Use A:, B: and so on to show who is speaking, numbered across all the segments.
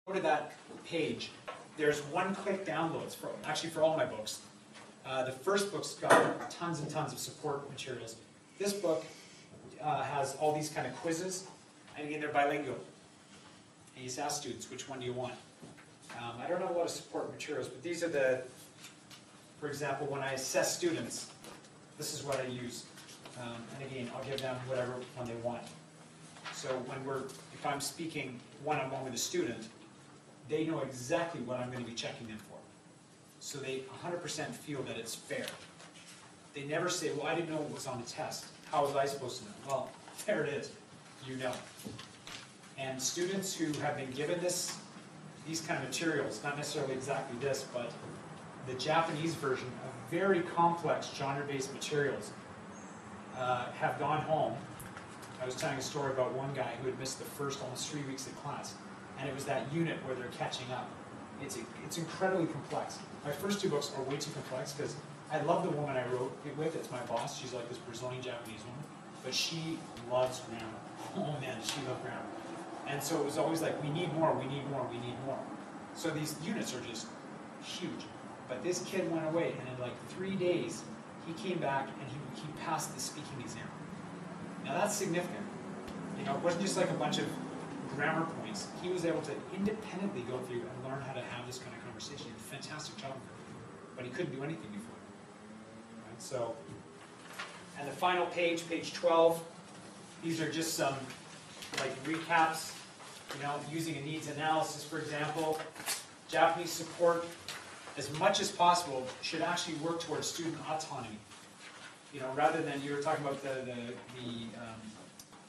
A: Go to that page. There's one-click downloads, actually for all my books. The first book's got tons and tons of support materials. This book has all these kind of quizzes, and again, they're bilingual. And you just ask students, which one do you want? I don't have a lot of support materials, but these are the, for example, when I assess students, this is what I use. And again, I'll give them whatever one they want. So if I'm speaking one-on-one with a student, they know exactly what I'm going to be checking them for. So they 100% feel that it's fair. They never say, well, I didn't know it was on the test. How was I supposed to know? Well, there it is. You know. And students who have been given these kind of materials, not necessarily exactly this, but the Japanese version of very complex genre-based materials, have gone home. I was telling a story about one guy who had missed the first almost 3 weeks of class, and it was that unit where they're catching up. It's incredibly complex. My first two books are way too complex because I love the woman I wrote it with. It's my boss. She's like this Brazilian Japanese woman, but she loves grammar. Oh man, she loves grammar. And so it was always like, we need more, we need more, we need more. So these units are just huge. But this kid went away, and in like 3 days, he came back and he passed the speaking exam. Now that's significant. You know, it wasn't just like a bunch of grammar points. He was able to independently go through and learn how to have this kind of conversation. He did a fantastic job of it, but he couldn't do anything before. Right? So, and the final page, page 12, these are just some like recaps, you know, using a needs analysis, for example. Japanese support, as much as possible, should actually work towards student autonomy. You know, rather than, you were talking about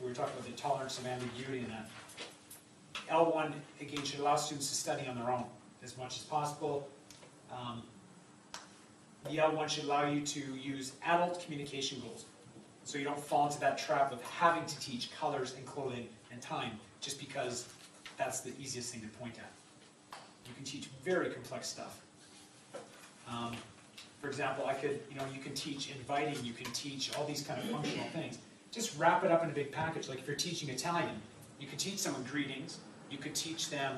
A: we were talking about the tolerance of ambiguity and that. L1, again, should allow students to study on their own as much as possible. The L1 should allow you to use adult communication goals. So you don't fall into that trap of having to teach colors and clothing and time just because that's the easiest thing to point at. You can teach very complex stuff. For example, you can teach inviting, you can teach all these kind of functional things. Just wrap it up in a big package. Like if you're teaching Italian, you could teach someone greetings, you could teach them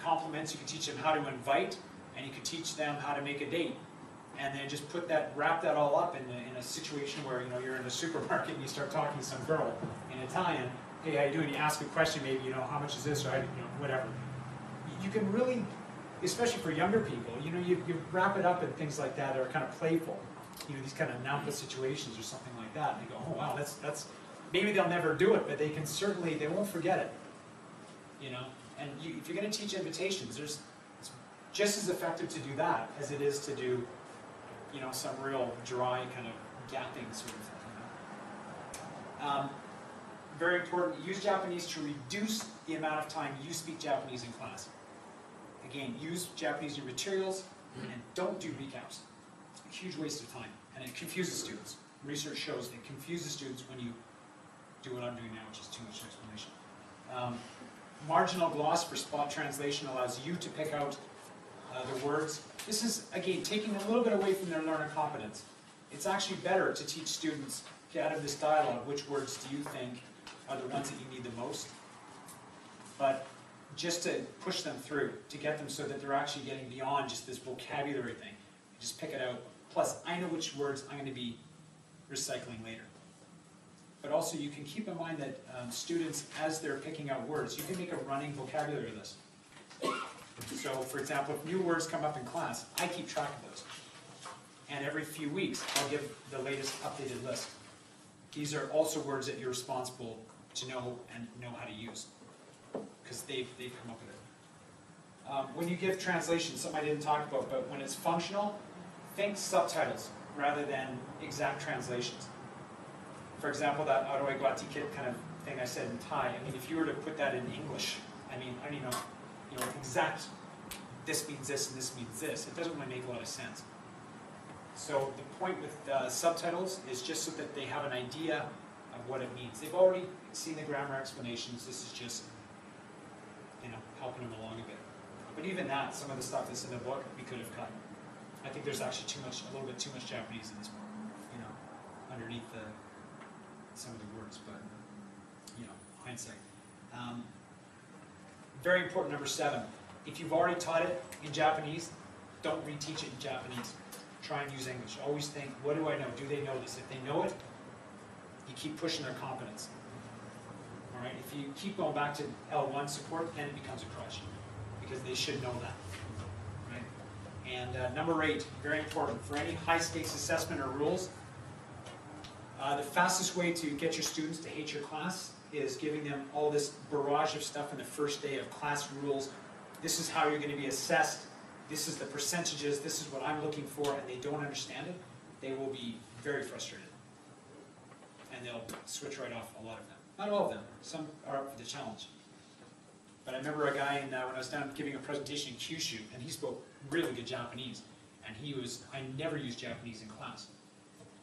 A: compliments, you could teach them how to invite, and you could teach them how to make a date. And then just wrap that all up in a situation where you're in a supermarket and you start talking to some girl in Italian. Hey, how you doing? You ask a question, maybe how much is this, or whatever. You can really, especially for younger people, you wrap it up in things like that are kind of playful. These kind of Nampa situations or something like that. And they go, oh wow, that's maybe they'll never do it, but they won't forget it. And if you're going to teach invitations, it's just as effective to do that as it is to do, some real dry kind of gapping sort of thing. Very important, use Japanese to reduce the amount of time you speak Japanese in class. Again, use Japanese in your materials and don't do recaps. It's a huge waste of time, and it confuses students. Research shows it confuses students when you do what I'm doing now, which is too much explanation. Marginal gloss for spot translation allows you to pick out the words. This is, again, taking a little bit away from their learner competence. It's actually better to teach students, out of this dialogue, which words do you think are the ones that you need the most? But just to push them through, to get them so that they're actually getting beyond just this vocabulary thing. Just pick it out. Plus, I know which words I'm going to be recycling later. But also, you can keep in mind that students, as they're picking out words, you can make a running vocabulary list. So, for example, if new words come up in class, I keep track of those. And every few weeks, I'll give the latest updated list. These are also words that you're responsible to know and know how to use, because they've come up with it. When you give translation, something I didn't talk about, but when it's functional, think subtitles rather than exact translations. For example, that Aroe Guati Kit kind of thing I said in Thai, if you were to put that in English, I don't even know, exact, this means this and this means this, it doesn't really make a lot of sense. So the point with subtitles is just so that they have an idea of what it means. They've already seen the grammar explanations, this is just, helping them along a bit. But even that, some of the stuff that's in the book, we could have cut. I think there's actually a little bit too much Japanese in this book, underneath some of the words, but, hindsight. very important, number 7. If you've already taught it in Japanese, don't reteach it in Japanese. Try and use English. Always think, what do I know? Do they know this? If they know it, you keep pushing their competence. All right? If you keep going back to L1 support, then it becomes a crutch, because they should know that. Right? And number 8, very important. For any high-stakes assessment or rules, the fastest way to get your students to hate your class is giving them all this barrage of stuff in the first day of class rules. This is how you're going to be assessed. This is the percentages. This is what I'm looking for, and they don't understand it. They will be very frustrated. And they'll switch right off, a lot of them. Not all of them. Some are up for the challenge. But I remember a guy when I was down giving a presentation in Kyushu, and he spoke really good Japanese. And I never used Japanese in class.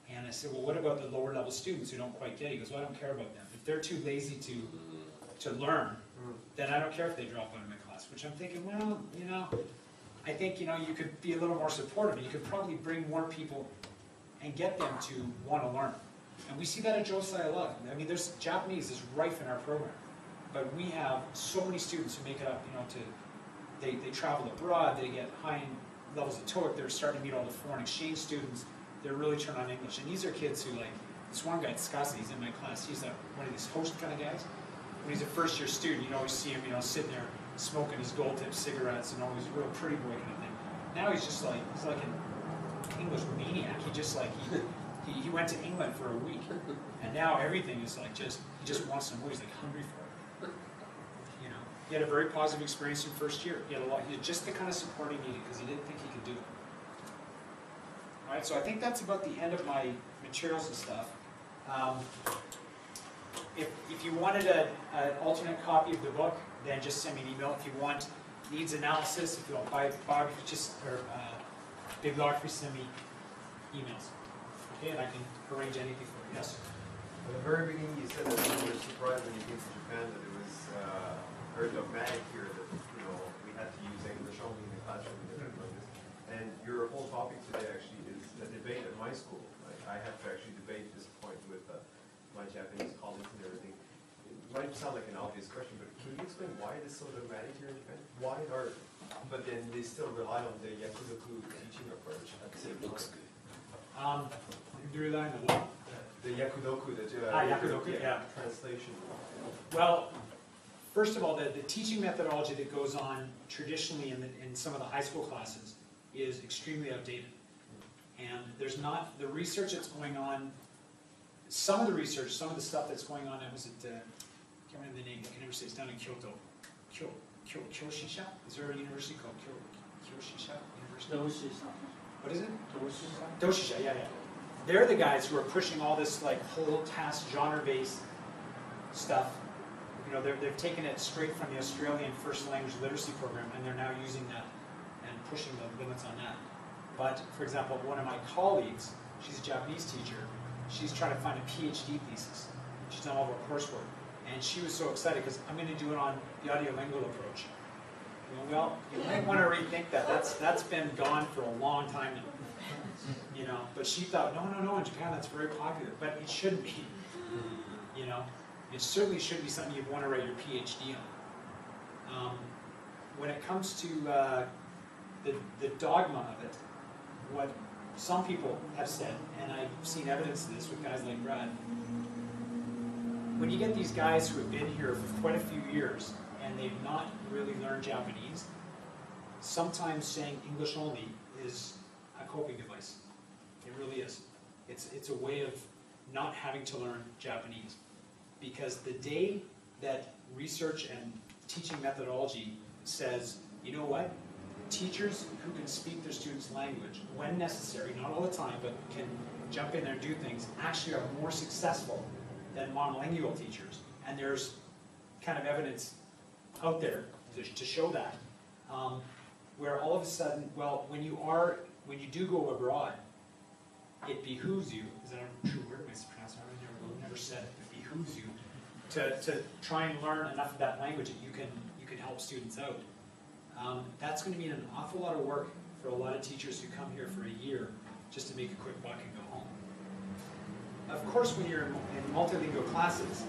A: And I said, well, what about the lower level students who don't quite get it? He goes, well, I don't care about them. If they're too lazy to learn, then I don't care if they drop out of my class. Which I'm thinking, well, I think, you could be a little more supportive. You could probably bring more people and get them to want to learn. And we see that at Josai a lot. I mean, Japanese is rife in our program. But we have so many students who make it up, they travel abroad, they get high levels of TOEIC, they're starting to meet all the foreign exchange students. They're really turned on English. And these are kids who, this one guy, Tsukasa, he's in my class. He's one of these host kind of guys. When he's a first-year student, you'd always see him, sitting there smoking his gold-tip cigarettes and always real pretty boy kind of thing. Now he's just he's like an English maniac. He went to England for a week. And now everything is he just wants some more. He's hungry for it. He had a very positive experience in first year. He had just the kind of support he needed because he didn't think he could do it. All right, so I think that's about the end of my materials and stuff. If you wanted an alternate copy of the book, then just send me an email. If you want needs analysis, if you want biography, bibliography, send me emails. Okay, and I can arrange anything for you. Yes?
B: At the very beginning, you said that you were surprised when you came to Japan that it was very dogmatic here that we had to use English only in the classroom and different languages. And your whole topic today actually is a debate at my school. I have to actually debate this point with my Japanese colleagues and everything. It might sound like an obvious question, but can you explain why it is so dogmatic here in Japan? But then they still rely on the yakudoku teaching approach at the same time.
A: Looks good. Do you rely on the what?
B: The yakudoku,
A: yakudoku, yeah.
B: Translation.
A: Well, first of all, the teaching methodology that goes on traditionally in some of the high school classes is extremely outdated. And there's not, the research that's going on, some of the stuff that's going on, I was at, I can't remember the name, I can never say, it's down in Kyoto. Kyoshisha? Is there a university called Kyoshisha University? What is it? Doshisha, yeah. They're the guys who are pushing all this whole task genre-based stuff. They've taken it straight from the Australian First Language Literacy Program, and they're now using that and pushing the limits on that. But, for example, one of my colleagues, she's a Japanese teacher, she's trying to find a PhD thesis. She's done all of her coursework. And she was so excited because I'm going to do it on the audiolingual approach. Well, you might want to rethink that. That's been gone for a long time now. But she thought, no, in Japan that's very popular. But it shouldn't be. It certainly should be something you'd want to write your PhD on. When it comes to the dogma of it, what some people have said, and I've seen evidence of this with guys like Brad, when you get these guys who have been here for quite a few years and they've not really learned Japanese, sometimes saying English only is a coping device. It really is. It's a way of not having to learn Japanese. Because the day that research and teaching methodology says, you know what? Teachers who can speak their students' language when necessary, not all the time, but can jump in there and do things, actually are more successful than monolingual teachers. And there's kind of evidence out there to show that. Where all of a sudden, well, when you do go abroad, it behooves you, is that a true word? Am I pronouncing it? I've never said it. It behooves you to try and learn enough of that language that you can help students out. That's going to mean an awful lot of work for a lot of teachers who come here for a year just to make a quick buck and go home. Of course, when you're in multilingual classes,